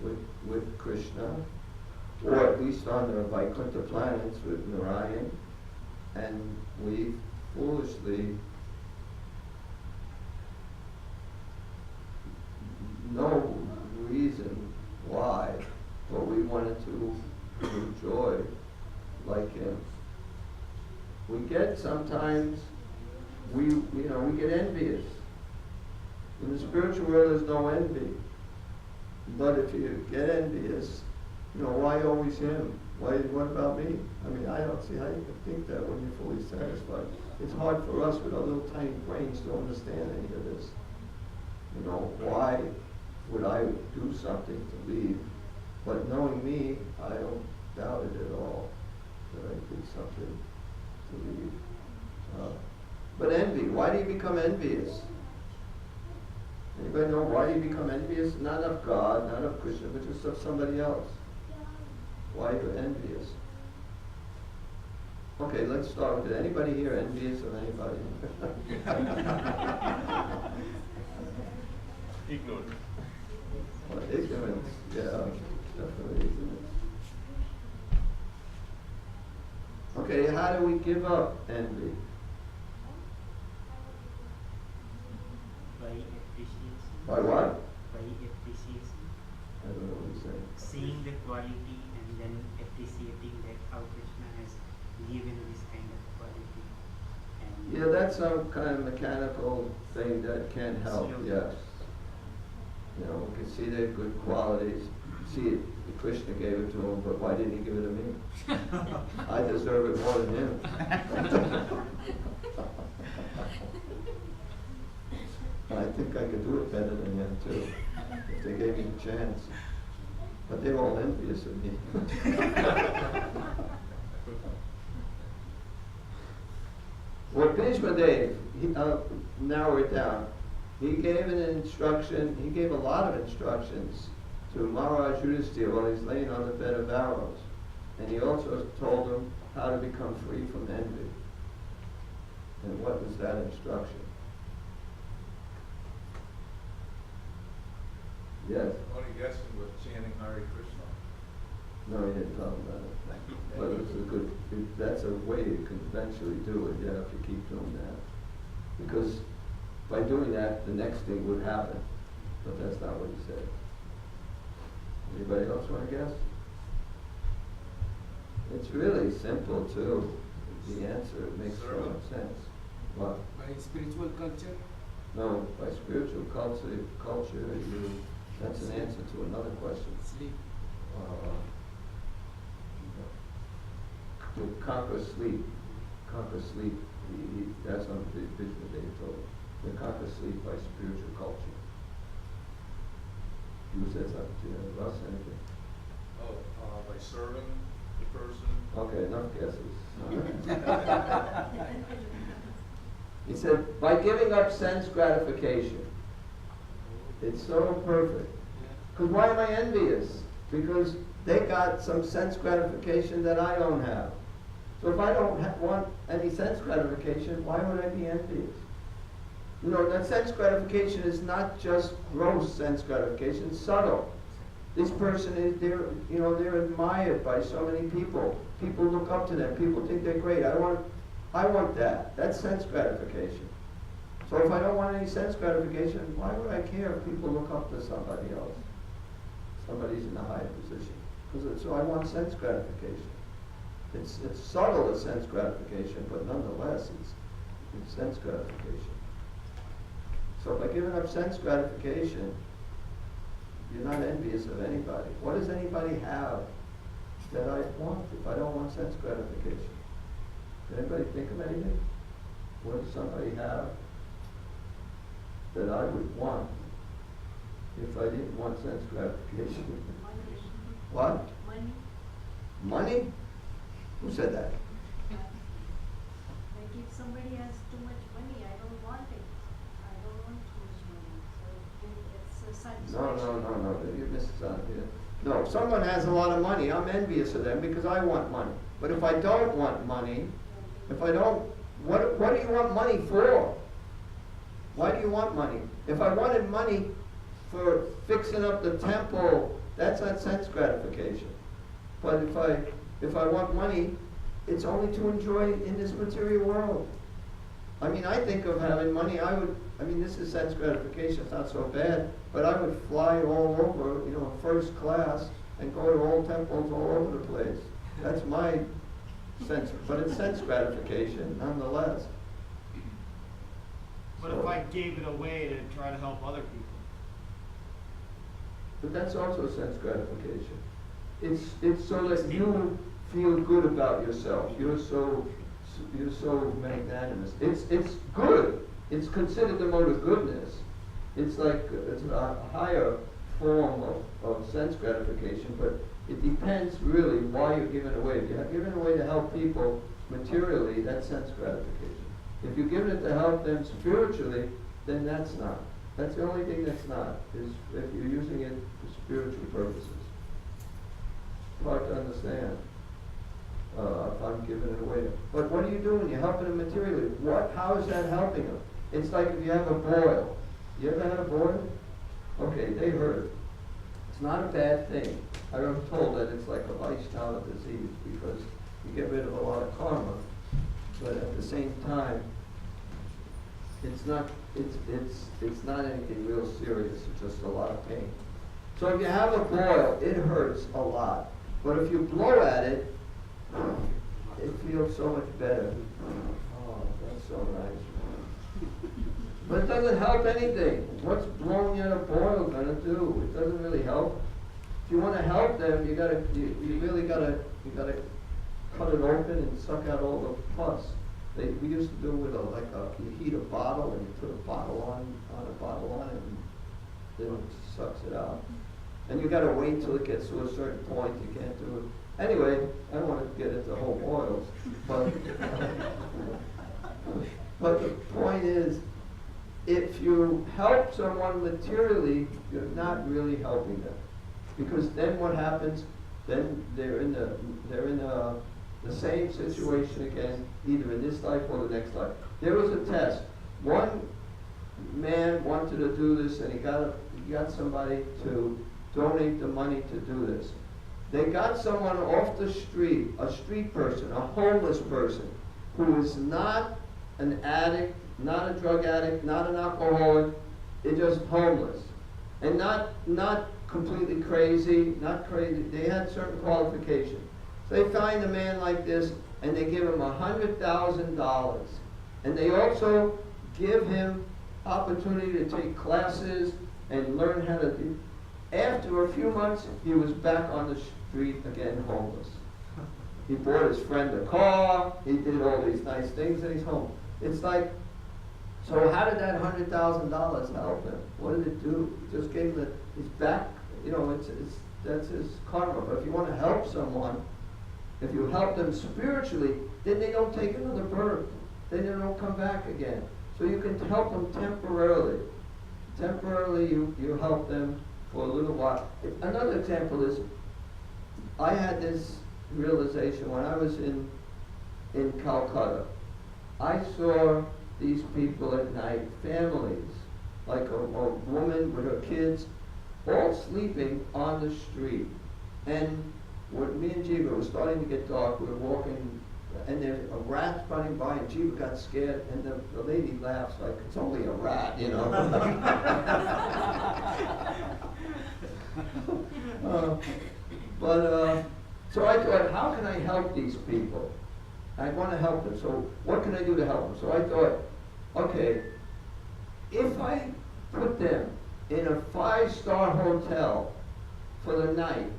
with Krishna, or at least on the Vaikuntha planets with Narayan, and we foolishly, no reason why, but we wanted to enjoy like him. We get sometimes, we get envious. In the spiritual world there's no envy. But if you get envious, why always him? What about me? I mean, I don't see how you can think that when you're fully satisfied. It's hard for us with our little tiny brains to understand any of this. Why would I do something to leave? But knowing me, I don't doubt it at all that I did something to leave. But envy, why do you become envious? Anybody know why do you become envious? Not of God, not of Krishna, but just of somebody else. Why are you envious? Okay, let's start with it. Anybody here envious of anybody? Ignorant. Well, ignorance, yeah, definitely ignorance. Okay, how do we give up envy? By appreciation. By what? By appreciation. I don't know what you're saying. Seeing the quality and then appreciating that how Krishna has given this kind of quality. And Yeah, that's some kind of mechanical thing that can help, Slowly. yes. We can see their good qualities. See, Krishna gave it to him, but why didn't he give it to me? I deserve it more than him. I think I could do it better than him too, if they gave me the chance. But they're all envious of me. Well, Bhishma Dev, narrow it down. He gave an instruction, he gave a lot of instructions to Maharaj Yudhisthira while he's laying on the bed of arrows. And he also told him how to become free from envy. And what was that instruction? Yes? Only guessing with chanting Hare Krishna. No, he didn't tell him that. But that's a way you can eventually do it, you have to keep doing that. Because by doing that, the next thing would happen. But that's not what he said. Anybody else want to guess? It's really simple too. The answer makes so much sense. What? By spiritual culture, No, by spiritual culture, that's an answer to another question. sleep. To conquer sleep. Conquer sleep. That's on the Bhishma Dev told him. To conquer sleep by spiritual culture. Who says that? Russ, anything? By serving the person. Okay, enough guesses. He said, by giving up sense gratification. It's so perfect. Because why am I envious? Because they got some sense gratification that I don't have. So if I don't want any sense gratification, why would I be envious? You know, that sense gratification is not just gross sense gratification, it's subtle. This person is, they're admired by so many people. People look up to them. People think they're great. I want that. That's sense gratification. So if I don't want any sense gratification, why would I care if people look up to somebody else? Somebody's in a high position. So I want sense gratification. It's subtle as sense gratification, but nonetheless, it's sense gratification. So by giving up sense gratification, you're not envious of anybody. What does anybody have that I want if I don't want sense gratification? Can anybody think of anything? What does somebody have that I would want if I didn't want sense gratification? What? Money. Money? Who said that? Like if somebody has too much money, I don't want it. I don't want too much money. So it's a satisfaction. No. You missed something here. No, if someone has a lot of money, I'm envious of them because I want money. But if I don't want money, what do you want money for? Why do you want money? If I wanted money for fixing up the temple, that's not sense gratification. But if I want money, it's only to enjoy in this material world. I mean, I think of having money, this is sense gratification, it's not so bad, but I would fly all over, first class, and go to all temples all over the place. That's my sense, but it's sense gratification nonetheless. What if I gave it away to try to help other people? But that's also sense gratification. It's so that you feel good about yourself. You're so magnanimous. It's good. It's considered the mode of goodness. It's a higher form of sense gratification, but it depends really why you're giving it away. If you're giving it away to help people materially, that's sense gratification. If you're giving it to help them spiritually, then that's not. That's the only thing that's not, is if you're using it for spiritual purposes. Hard to understand if I'm giving it away. But what are you doing? You're helping them materially. How is that helping them? It's like if you have a boil. You ever had a boil? Okay, they hurt. It's not a bad thing. I was told that it's like a lifestyle disease because you get rid of a lot of karma, but at the same time, it's not anything real serious. It's just a lot of pain. So if you have a boil, it hurts a lot. But if you blow at it, it feels so much better. Oh, that's so nice. But it doesn't help anything. What's blowing at a boil gonna do? It doesn't really help. If you want to help them, you really gotta cut it open and suck out all the pus. We used to do with you heat a bottle and you put a bottle on it and then it sucks it out. And you gotta wait till it gets to a certain point. You can't do it. Anyway, I don't want to get into whole boils, but the point is, if you help someone materially, you're not really helping them, because then what happens? Then they're in the same situation again, either in this life or the next life. There was a test. One man wanted to do this, and he got somebody to donate the money to do this. They got someone off the street, a street person, a homeless person, who is not an addict, not a drug addict, not an alcoholic, they're just homeless. And not completely crazy, not crazy. They had certain qualifications. So they find a man like this and they give him $100,000. And they also give him opportunity to take classes and learn how to do. After a few months, he was back on the street again, homeless. He bought his friend a car, he did all these nice things, and he's home. It's like, so how did that $100,000 help him? What did it do? It just gave him he's back, that's his karma. But if you want to help someone, if you help them spiritually, then they don't take another birth. Then they don't come back again. So you can help them temporarily. Temporarily, you help them for a little while. Another example is, I had this realization when I was in Calcutta. I saw these people at night, families, like a woman with her kids, all sleeping on the street. And when me and Jiva, it was starting to get dark, we were walking, and there's a rat running by, and Jiva got scared, and the lady laughs like, it's only a rat, you know. So I thought, how can I help these people? I want to help them, so what can I do to help them? So I thought, okay, if I put them in a 5-star hotel for the night,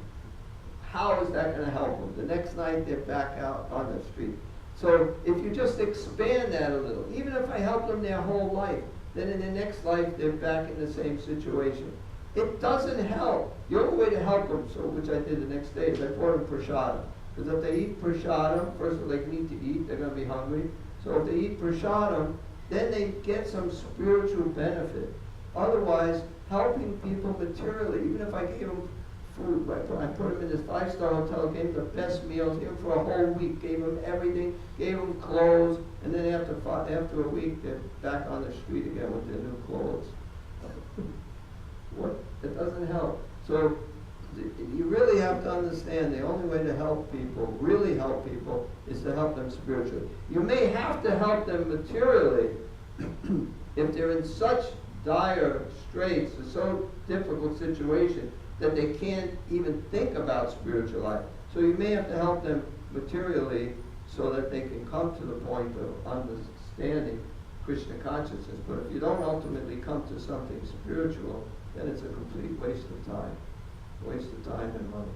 how is that going to help them? The next night they're back out on the street. So if you just expand that a little, even if I help them their whole life, then in the next life they're back in the same situation. It doesn't help. The only way to help them, so which I did the next day, is I brought them prasadam. Because if they eat prasadam, first of all, they need to eat, they're going to be hungry. So if they eat prasadam, then they get some spiritual benefit. Otherwise, helping people materially, even if I gave them food, I put them in this 5-star hotel, gave them the best meals, gave them for a whole week, gave them everything, gave them clothes, and then after a week, they're back on the street again with their new clothes. What? It doesn't help. So you really have to understand the only way to help people, really help people, is to help them spiritually. You may have to help them materially if they're in such dire straits, a so difficult situation that they can't even think about spiritual life. So you may have to help them materially so that they can come to the point of understanding Krishna consciousness. But if you don't ultimately come to something spiritual, then it's a complete waste of time. Waste of time and money.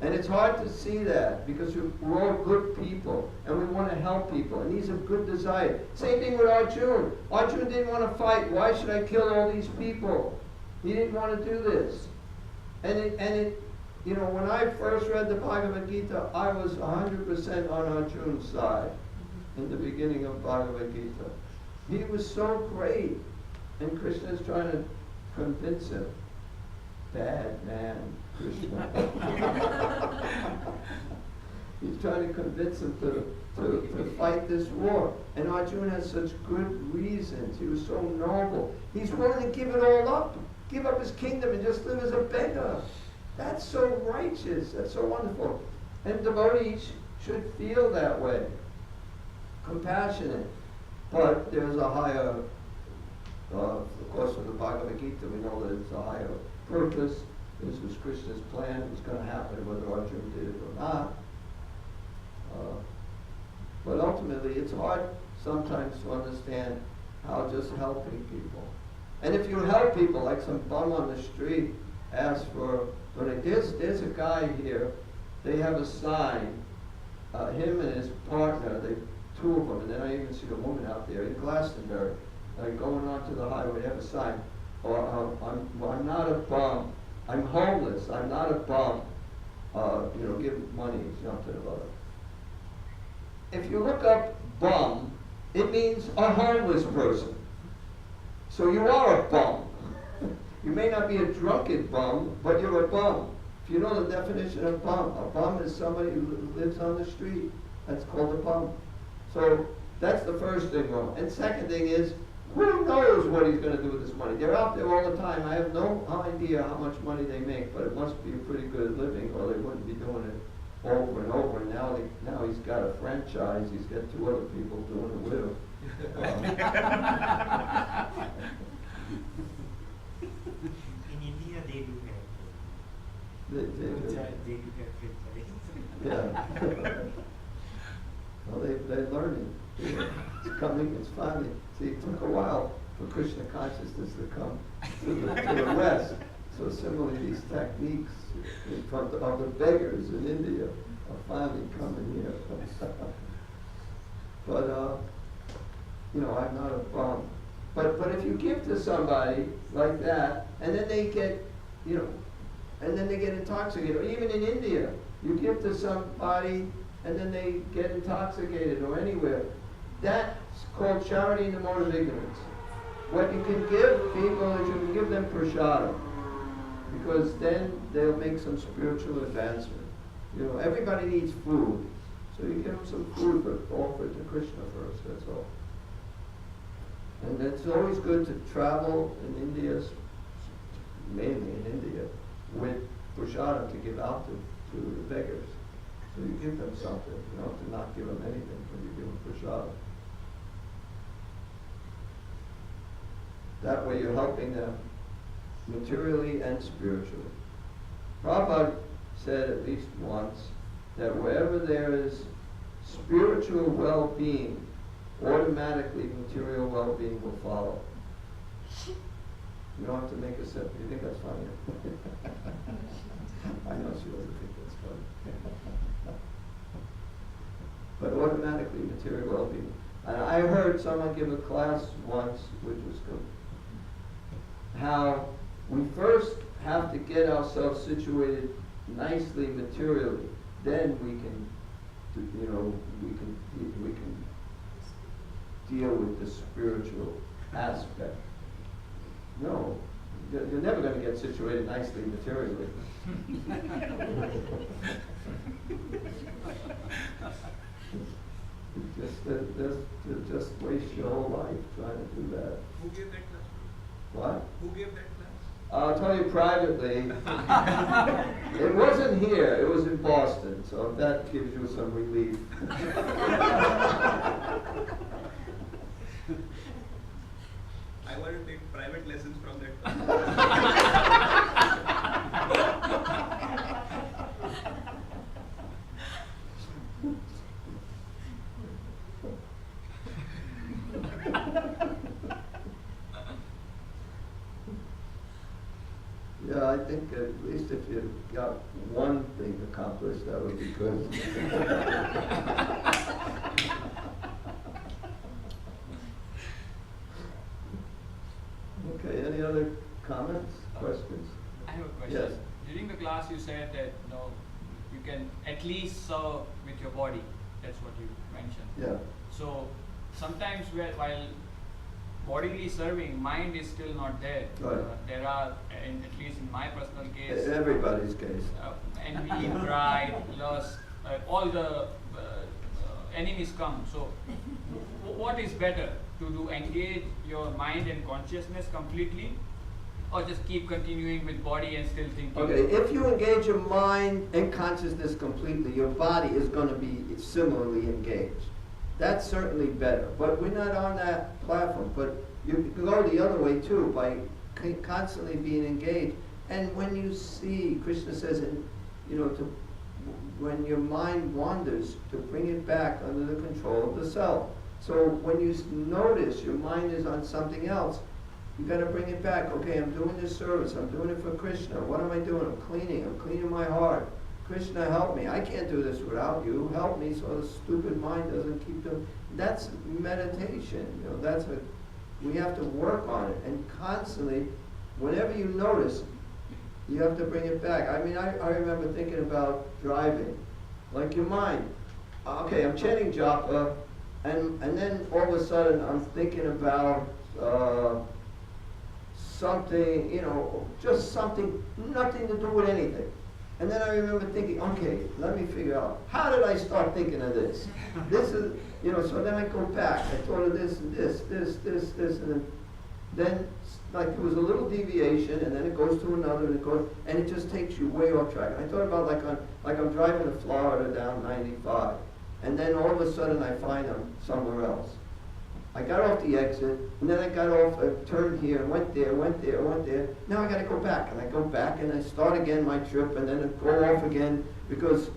And it's hard to see that because we're all good people and we want to help people, and these are good desires. Same thing with Arjuna. Arjuna didn't want to fight. Why should I kill all these people? He didn't want to do this. And you know, when I first read the Bhagavad Gita, I was 100% on Arjuna's side in the beginning of Bhagavad Gita. He was so great, and Krishna is trying to convince him. Bad man, Krishna. He's trying to convince him to fight this war. And Arjuna has such good reasons. He was so noble. He's willing to give it all up. Give up his kingdom and just live as a beggar. That's so righteous. That's so wonderful. And devotees should feel that way. Compassionate. But there's a higher, of course, with the Bhagavad Gita, we know that it's a higher purpose. This was Krishna's plan. It was going to happen whether Arjuna did it or not. But ultimately, it's hard sometimes to understand how just helping people. And if you help people, like some bum on the street asks for, there's a guy here, they have a sign, him and his partner, two of them, and then I even see a woman out there in Glastonbury, going onto the highway, they have a sign, I'm not a bum, I'm homeless, I'm not a bum, give money, something or other. If you look up bum, it means a homeless person. So you are a bum. You may not be a drunken bum, but you're a bum. If you know the definition of bum is somebody who lives on the street. That's called a bum. So that's the first thing wrong. And second thing is, who knows what he's going to do with this money? They're out there all the time. I have no idea how much money they make, but it must be a pretty good living, or they wouldn't be doing it over and over. And now he's got a franchise. He's got 2 other people doing it with him. In India, they do have. They do have franchise. Yeah. Well, they're learning. It's coming, it's finally. See, it took a while for Krishna consciousness to come to the West. So similarly, these techniques in front of the beggars in India are finally coming here. But, I'm not a bum. But if you give to somebody like that, and then they get, and then they get intoxicated, or even in India, you give to somebody and then they get intoxicated, or anywhere. That's called charity in the mode of ignorance. What you can give people is you can give them prasadam. because then they'll make some spiritual advancement. You know, everybody needs food, so you give them some food, but offer it to Krishna first, that's all. And it's always good to travel in India, mainly in India, with prasadam to give out to the beggars. So you give them something, you know, to not give them anything, but you give them prasadam. That way you're helping them materially and spiritually. Prabhupada said at least once that wherever there is spiritual well-being, automatically material well-being will follow. You don't have to make a set. You think that's funny? I know she doesn't think that's funny. But automatically material well-being. And I heard someone give a class once, which was good, how we first have to get ourselves situated nicely materially, then we can, you know, we can deal with the spiritual aspect. No, you're never going to get situated nicely materially. Just waste your whole life trying to do that. Who gave that class? What? Who gave that class? I'll tell you privately. It wasn't here, it was in Boston, so if that gives you some relief. I want to take private lessons from that class. Yeah, I think at least if you got one thing accomplished, that would be good. Okay, any other comments, questions? I have a question. Yes. During the class you said that you can at least serve with your body. That's what you mentioned. Yeah. So sometimes while bodily serving, mind is still not there. Right. There are, at least in my personal case, Everybody's case. envy, pride, lust, all the enemies come. So what is better? To engage your mind and consciousness completely, or just keep continuing with body and still thinking? Okay, if you engage your mind and consciousness completely, your body is going to be similarly engaged. That's certainly better. But we're not on that platform. But you can go the other way too, by constantly being engaged. And when you see, Krishna says, when your mind wanders, to bring it back under the control of the self. So when you notice your mind is on something else, you got to bring it back. Okay, I'm doing this service. I'm doing it for Krishna. What am I doing? I'm cleaning my heart. Krishna, help me. I can't do this without you. Help me so the stupid mind doesn't keep doing. That's meditation. We have to work on it. And constantly, whenever you notice, you have to bring it back. I mean, I remember thinking about driving. Like your mind. Okay, I'm chanting japa, and then all of a sudden I'm thinking about something, just something, nothing to do with anything. And then I remember thinking, okay, let me figure out, how did I start thinking of this? This is, so then I go back. I thought of this and this, and then like there was a little deviation, and then it goes to another, and it just takes you way off track. And I thought about like I'm driving to Florida down 95, and then all of a sudden I find I'm somewhere else. I got off the exit, and then I got off, turned here, went there. Now I got to go back, and I go back, and I start again my trip, and then I go off again, because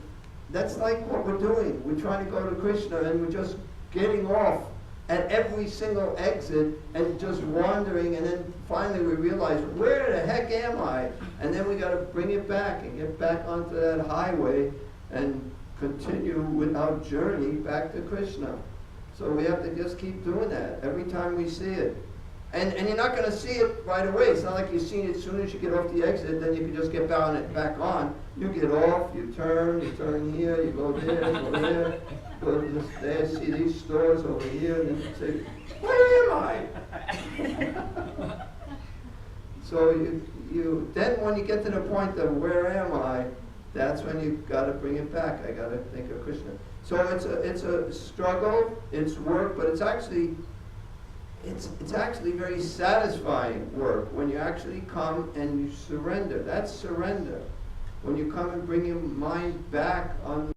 that's like what we're doing. We're trying to go to Krishna, and we're just getting off at every single exit, and just wandering, and then finally we realize, where the heck am I? And then we got to bring it back, and get back onto that highway, and continue with our journey back to Krishna. So we have to just keep doing that every time we see it. And you're not going to see it right away. It's not like you've seen it as soon as you get off the exit, then you can just get back on. You get off, you turn here, you go there, go to this there, see these stores over here, and then you say, where am I? So then when you get to the point of where am I, that's when you've got to bring it back. I got to think of Krishna. So it's a struggle, it's work, but it's actually very satisfying work when you actually come and you surrender. That's surrender. When you come and bring your mind back on